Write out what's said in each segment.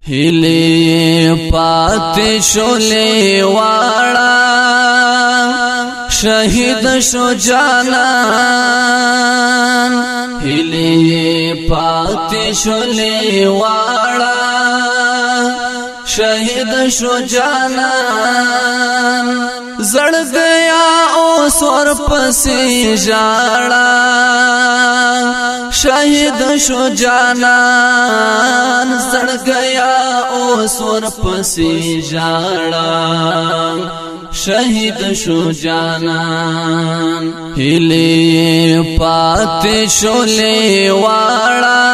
هلی پاتې شولې واړه شهید شو جانان هلی پاتې شولې واړه شهید شو جانان زړ گیا اوس ورپسې ژاړه شهید شو جانان زړ گیا اوس ورپسې ژاړه شهید شو جانان هلی پاتې شولې واړه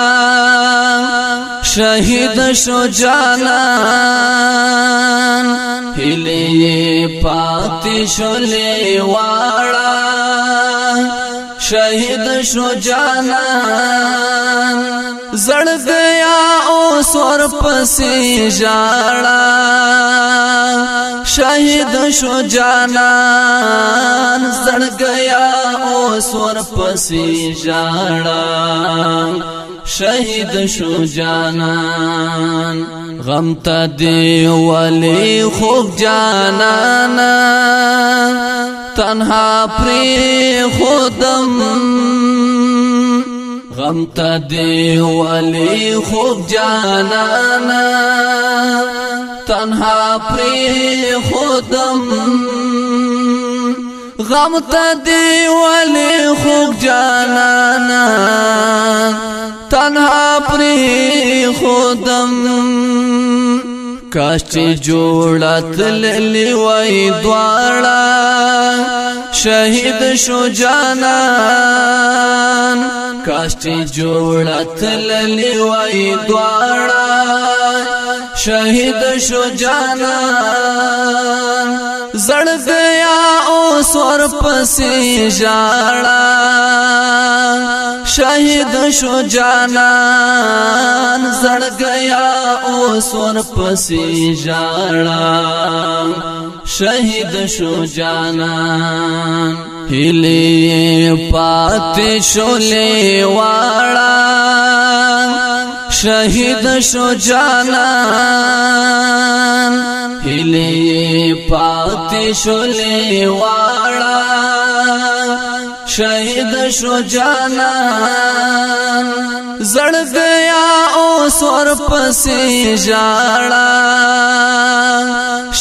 شهید شو جانان هلی پاتې شولې واړه شهید شو جانان زړ گیا اوس ورپسې ژاړه شهید شو جانان زړ گیا اوس ورپسې ژاړه شهید شو جانان غم تا دی ولی خوب جانانا تنها پری خودم غم تا دی ولی خوب جانانا تنها پری خودم غم تا دی ولی خوب جانانا تنها پری خودم کاش چې جوړت للی وای دواړه شهید شو جانان کاش چې جوړت للی وای دواړه شهید شو جانان زړ گیا اوس ورپسې ژاړه شهید شو جانان زړ گیا اوس ورپسې ژاړه شهید شو جانان هلی پاتې شولې واړه شهید شو جانان هلی پاتې شولې واړه شهید شو جانان زړ گیا اوس ورپسې ژاړه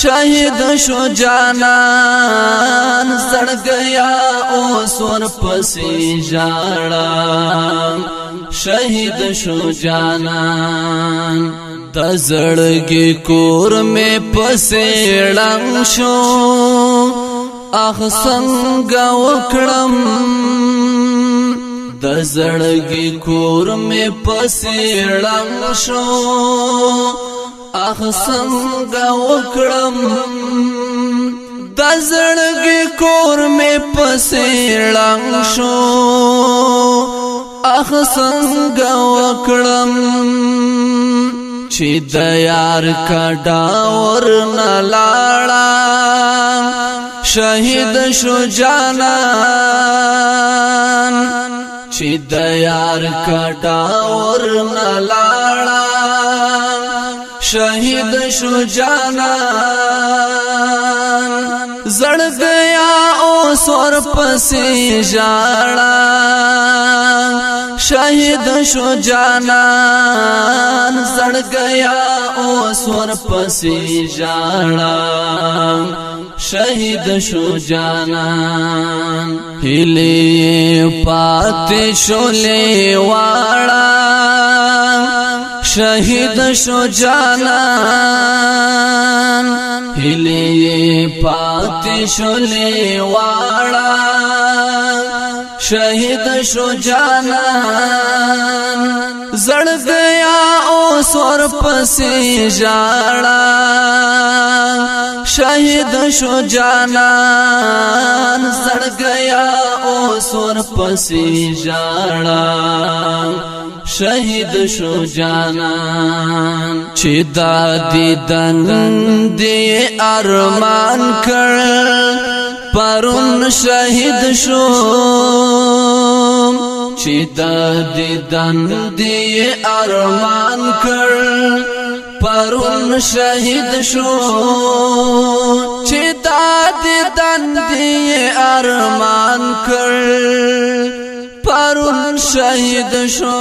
شهید شو جانان زړ گیا اوس ورپسې ژاړه شهید شو جانان د زړګي کور مې پسې ړنګ شو اخ څنګه وکړم د زړګي کور مې پسې ړنګ شو اخ څنګه وکړم د زړګي کور مې پسې ړنګ شو اخ څنګه وکړم چې د یار کډا ورنه لاړه شهید شو جانان چې د یار کډا ورنه لاړه شهید شو جانان زړ گیا اوس ورپسې ژاړه شهید شو جانان زړ گیا اوس ورپسې ژاړه شهید شو جانان هلی پاتې شولې واړه شهید شو جانان هلی پاتې شولې واړه شهید شو جانان زړ گیا اوس ورپسې ژاړه شهید شو جانان زړ گیا اوس ورپسې ژاړه شهید شو جانان چې دا دیدن دی ارمان کړ پرون شهید شو چې د دیدن دی ارمان کړ پرون شهید شو چې داد دندې ارمان کړ پرون شهید شو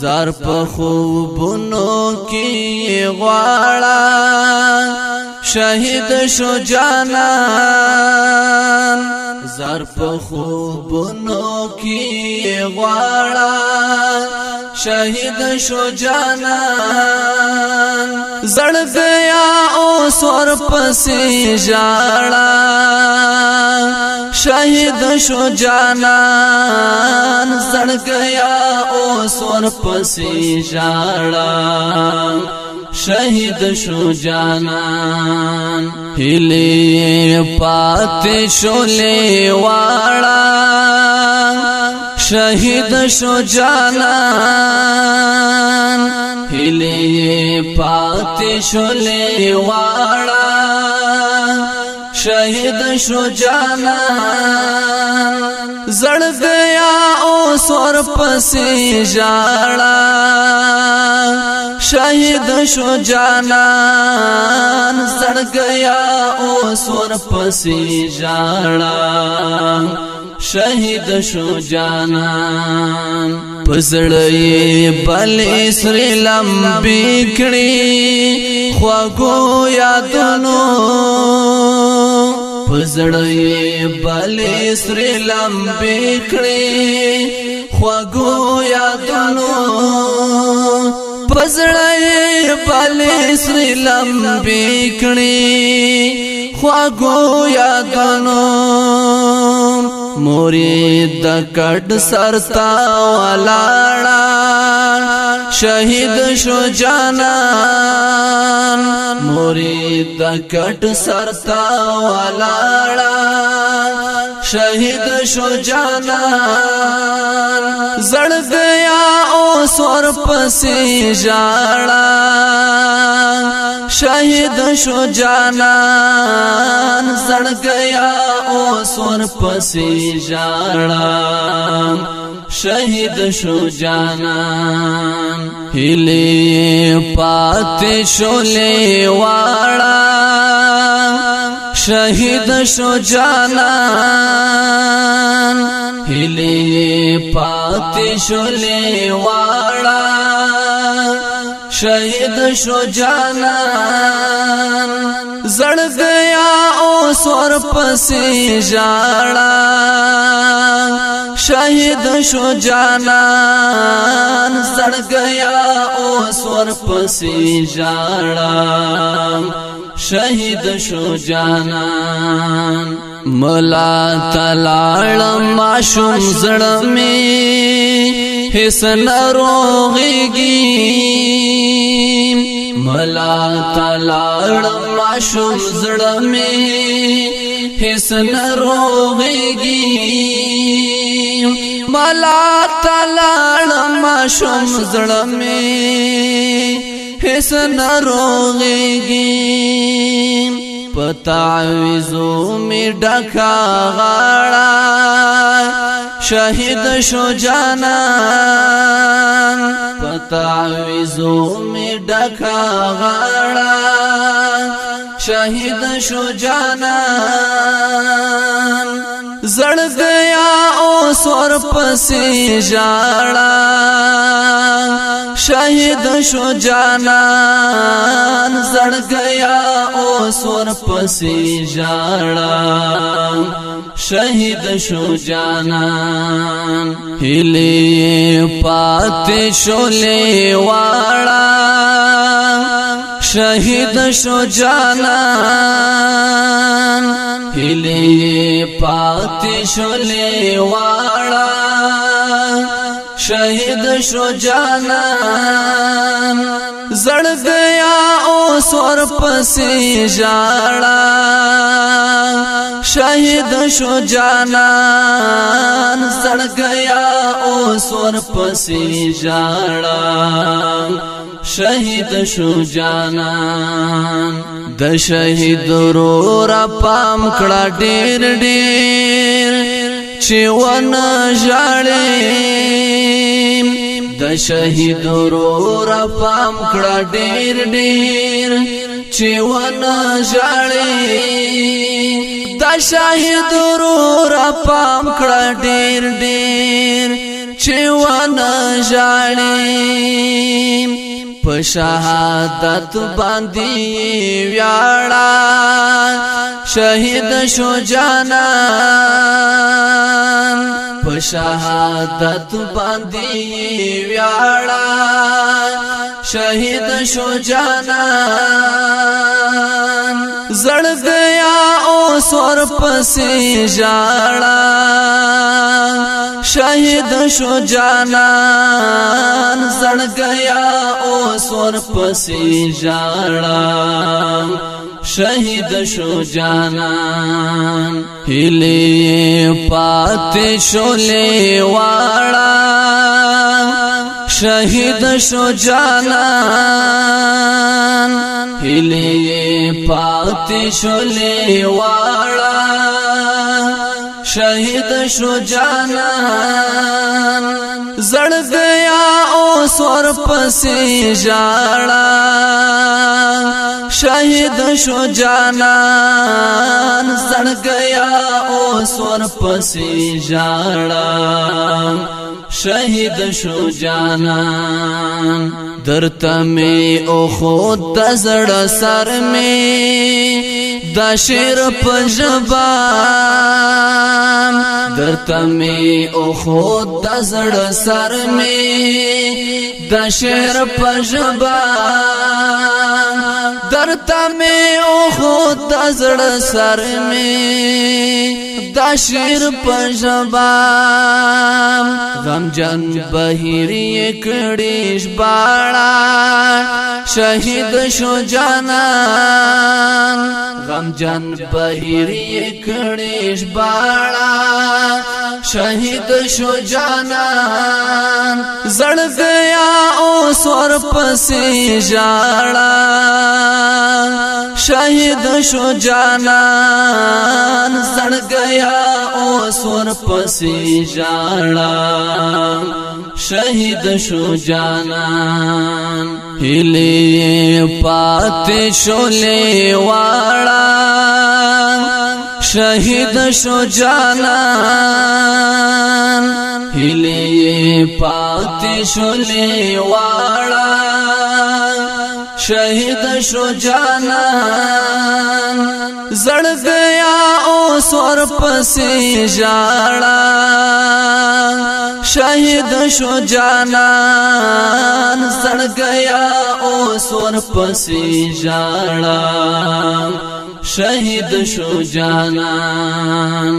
زار په خوبونو کې غواړه شهید شو جانان زار په خوبونو کې غواړه شهید شو جانان زړ گیا اوس ور پسې ژړا شهید شو جانان زړ گیا اوس ور پسې ژړا شهید شو جانان هلی پاتې شولې واړه شهید شو جانان هلی پاتې شولې واړه شهید شو جانان زړ گیا اوس ور پسې ژړا شهید شو جانان زړ گیا اوس ور پسې ژړا شهید شو جانان پزړې بلې سری لمبې کړې خواږو یادونو پزړې بلې سری لمبې کړې خواږو یادونو پزړې بلې سری لمبې کړې خواږو یادونو مرید د کټ سرتا ولاړه شهید شو جانان مرید د کټ سرتا ولاړه شهید شو جانان زړ گیا اوس ور پسې ژړا شهید شو جانان زړ گیا اوس ور پسې ژړا شهید شو جانان هلی پاتې شولې واړه شهید شو جانان هلی پاتې شولې واړه شهید شو جانان زړ گیا اوس ور پسې ژړا شهید شو جانان زړ گیا اوس ور پسې ژړا شهید شو جانان ملا تلاړ ماشوم زړه می هیڅ ناروغيږي ملا تلاړ ماشوم زړه می هیڅ ناروغيږي ملا تلاړ ماشوم زړه می هیڅ ناروغيږي پتاویزو می ډکا غاړه شهید شو جانان پتاویزو می ډکا غاړه شهید شو جانان زړ گیا اوس ور پسې ژړا شهید شو جانان زړ گیا اوس ور پسې ژړا شهید شو جانان هلی پاتې شولې واړه شهید شو جانان هلی پاتې شولې واړه شهید شو جانان زړ گیا اوس ور پسې ژړا شهید شو جانان زړ گیا اوس ور پسې ژړا شهید شو جانان د شهید رو را پام کړه ډېر ډېر چې ون ژړې د شهید ورور پام کړه ډیر ډیر چې ونه ژاړي د شهید ورور پام کړه ډیر ډیر چې ونه ژاړي په شهادت باندې ویاړه شهید شو جانان په شهادت باندې ویاړه شهید شو جانان زړ گیا اوس ور پسې ژاړه شهید شو جانان زړ گیا اوس ور پسې ژاړه شهید شو جانان هلی پاتې شولې واړه شهید شو جانان هلی پاتې شولې واړه شهید شو جانان زړ گیا اوس ور پسې ژاړه شهید شو جانان زړ گیا اوس ور پسې ژاړه شهید شو جانان درته می او خود د زړه سر می د شعر په ژبه درته می او خود د زړه سر می د شعر په ژبه درته می او خود د زړه سر می د شعر په ژبه غمجن بهیر کړي ژباړه شهید شو جانان غمجن بهیر کړي ژباړه شهید شو جانان زړ گیا اوس ور پسې ژاړه شهید شو جانان زړ گیا اوس ور پسې ژاړه شهید شو جانان هلی پاتې شولې واړه شهید شو جانان هلی پاتې شولې واړه شهید شو جانان زړ گیا اوس ور پسې ژاړه شهید شو جانان زړ گیا اوس ور پسې ژاړه شهید شو جانان